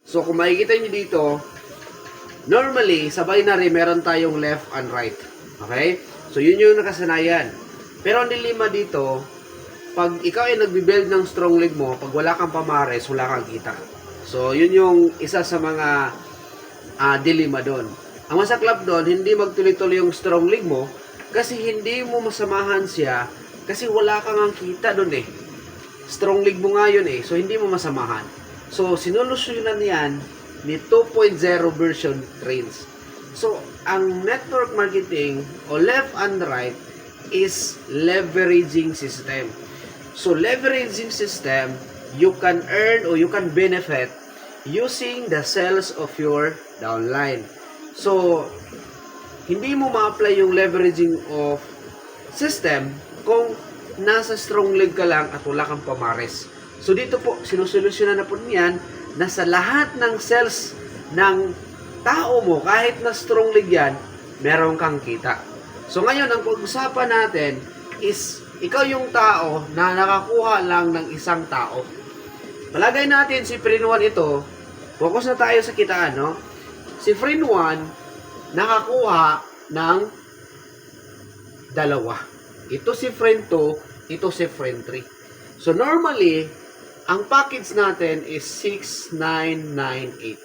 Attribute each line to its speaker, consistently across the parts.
Speaker 1: So, kung makikita nyo dito, normally, sa binary, meron tayong left and right. Okay? So, yun yung nakasanayan. Pero ang dilema dito, pag ikaw ay nagbibuild ng strong leg mo, pag wala kang pamares, wala kang kita. So, yun yung isa sa mga dilema doon. Ang masaklap doon, hindi magtuloy-tuloy yung strong leg mo kasi hindi mo masamahan siya kasi wala kang ang kita doon eh. Strong leg mo nga yun eh. So, hindi mo masamahan. So, sinolusyonan yan ni 2.0 version trains. So, ang network marketing o left and right is leveraging system. So, leveraging system, you can earn or you can benefit using the cells of your downline. So, hindi mo ma-apply yung leveraging of system kung nasa strong leg ka lang at wala kang pamares. So, dito po, sinusolusyonan na po niyan na sa lahat ng cells ng tao mo, kahit na strong leg yan, meron kang kita. So, ngayon, ang pag-usapan natin is, ikaw yung tao na nakakuha lang ng isang tao. Palagay natin si friend 1 ito, focus na tayo sa kitaan, no? Si friend 1, nakakuha ng dalawa. Ito si friend 2, ito si friend 3. So, normally, ang package natin is 6,998.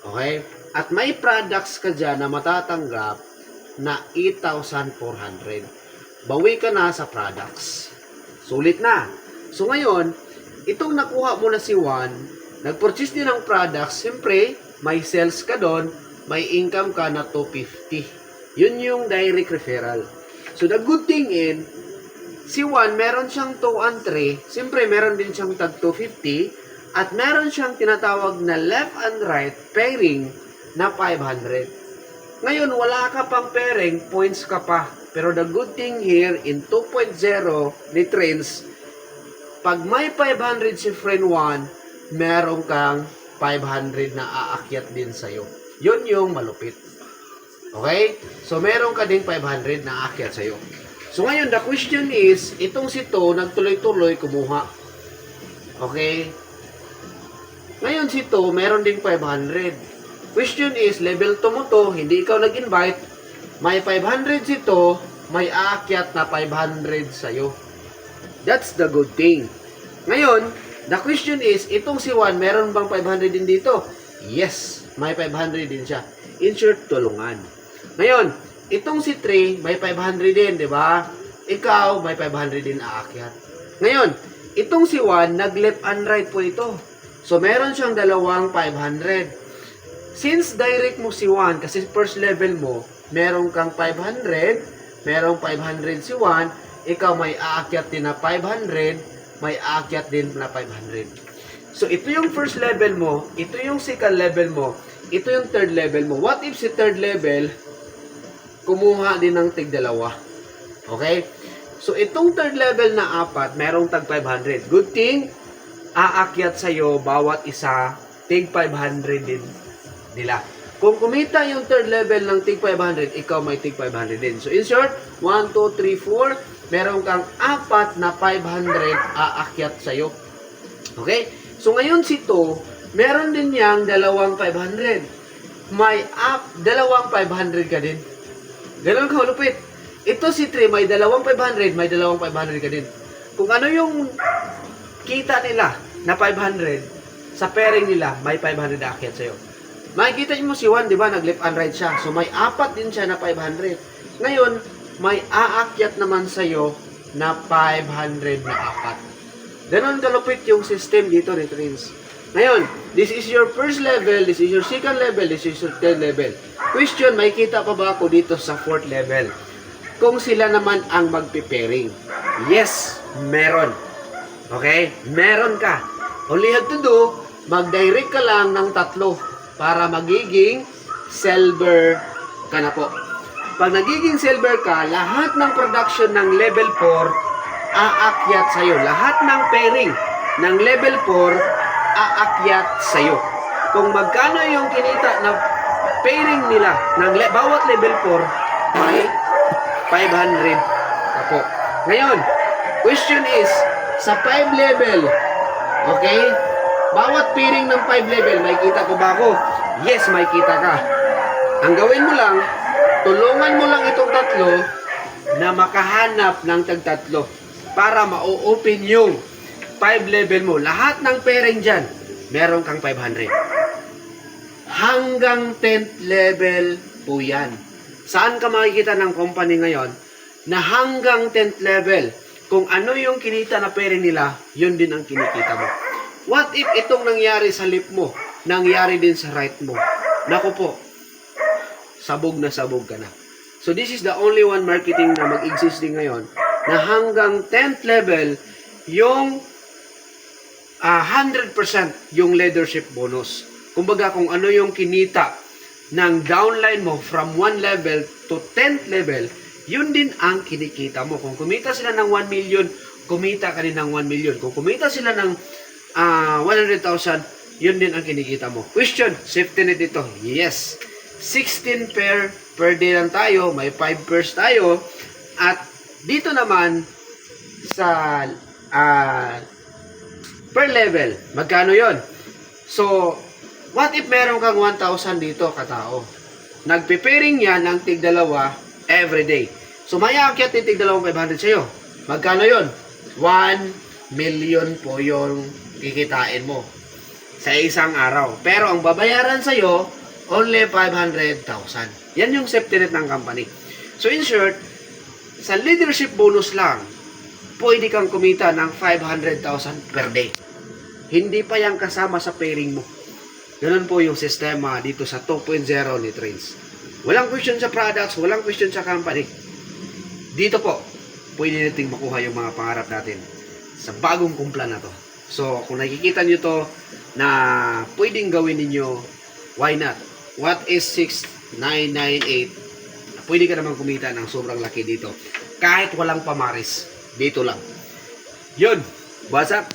Speaker 1: Okay? At may products ka dyan na matatanggap na 8,400. Bawi ka na sa products. Sulit na. So, ngayon, itong nakuha mo na si Juan, nag-purchase din ng products, siyempre, may sales ka doon, may income ka na 250. Yun yung direct referral. So, the good thing in, si Juan, meron siyang 2 and 3. Siyempre, meron din siyang tag 250. At meron siyang tinatawag na left and right pairing na 500. Ngayon, wala ka pang pairing, points ka pa. Pero the good thing here, in 2.0 ni Trends, pag may 500 si friend 1, meron kang 500 na aakyat din sa'yo. Yun yung malupit. Okay? So, meron ka din 500 na aakyat sa'yo. So, ngayon, the question is, itong si To, nagtuloy-tuloy, kumuha. Okay? Ngayon, si To, meron ding 500. Question is, level 2 mo to, hindi ikaw nag-invite, may 500 si To, may aakyat na 500 sa'yo. That's the good thing. Ngayon, the question is, itong si Juan, meron bang 500 din dito? Yes, may 500 din siya. In short, tulungan. Ngayon, itong si 3, may 500 din, di ba? Ikaw, may 500 din aakyat. Ngayon, itong si 1, nag-left and right po ito. So, meron siyang dalawang 500. Since direct mo si 1, kasi first level mo, meron kang 500, merong 500 si 1, ikaw may aakyat din na 500, may aakyat din na 500. So, ito yung first level mo, ito yung second level mo, ito yung third level mo. What if si third level, kumuha din ng tig dalawa? Okay? So, itong third level na 4, merong tag 500. Good thing, aakyat sa'yo bawat isa, tig 500 din nila. Kung kumita yung third level ng tig 500, ikaw may tig 500 din. So, in short, 1, 2, 3, 4, meron kang 4 na 500 aakyat sa'yo. Okay? So, ngayon si To, meron din niyang dalawang 500. May dalawang 500 ka din. Ganun ka malupit. Ito si 3, may dalawang 500, may dalawang 500 ka din. Kung ano yung kita nila na 500, sa pairing nila, may 500 na aakyat sa'yo. Makikita mo si 1, di ba, nag-left and right siya. So, may 4 din siya na 500. Ngayon, may aakyat naman sa'yo na 500 na 4. Ganon kalupit yung system dito ni Trins. Ngayon, this is your first level, this is your second level, this is your third level. Question, may kita pa ba ako dito sa fourth level? Kung sila naman ang magpipairing. Yes, meron. Okay? Meron ka. All you have to do, mag-direct ka lang ng 3 para magiging silver ka na po. Pag nagiging silver ka, lahat ng production ng level 4 aakyat sa'yo. Lahat ng pairing ng level 4 aakyat sa'yo. Kung magkano yung kinita na pairing nila ng bawat level 4, may 500 na po. Ngayon, question is, sa 5 level, okay, Bawat pairing ng 5 level, may kita ko ba ako? Yes, may kita ka. Ang gawin mo lang, tulungan mo lang itong tatlo na makahanap ng tagtatlo para ma-open yung 5 level mo. Lahat ng pairing dyan, meron kang 500. Hanggang 10th level po yan. Saan ka makikita ng company ngayon na hanggang 10th level, kung ano yung kinita na pairing nila, yun din ang kinikita mo. What if itong nangyari sa left mo, nangyari din sa right mo? Naku po, sabog na sabog ka na. So this is the only one marketing na mag-exist din ngayon na hanggang 10th level, yung 100% yung leadership bonus. Kumbaga kung ano yung kinita ng downline mo from 1 level to 10th level, yun din ang kinikita mo. Kung kumita sila ng 1 million, kumita ka din ng 1 million. Kung kumita sila ng 100,000, yun din ang kinikita mo. Question, safety net ito. Yes. 16 pair per day lang tayo. May 5 pairs tayo. At dito naman sa per level, magkano yon? So, what if meron kang 1,000 dito katao? Nagpe-pairing yan ng tig-dalawa every day. So, may aakyat yung tig-dalawang 500 sa'yo. Magkano yon? 1 million po yung kikitain mo sa isang araw. Pero ang babayaran sa'yo, only 500,000. Yan yung safety net ng company. So in short, sa leadership bonus lang, pwede kang kumita ng 500,000 per day. Hindi pa yan kasama sa pairing mo. Ganun po yung sistema dito sa 2.0 ni Trends. Walang question sa products, walang question sa company. Dito po, pwede nating makuha yung mga pangarap natin sa bagong kumpla na to. So, kung nakikita nyo to na pwedeng gawin ninyo, why not? What is 6,998? Pwede ka naman kumita ng sobrang laki dito. Kahit walang pamaris. Dito lang. Yun. What's up?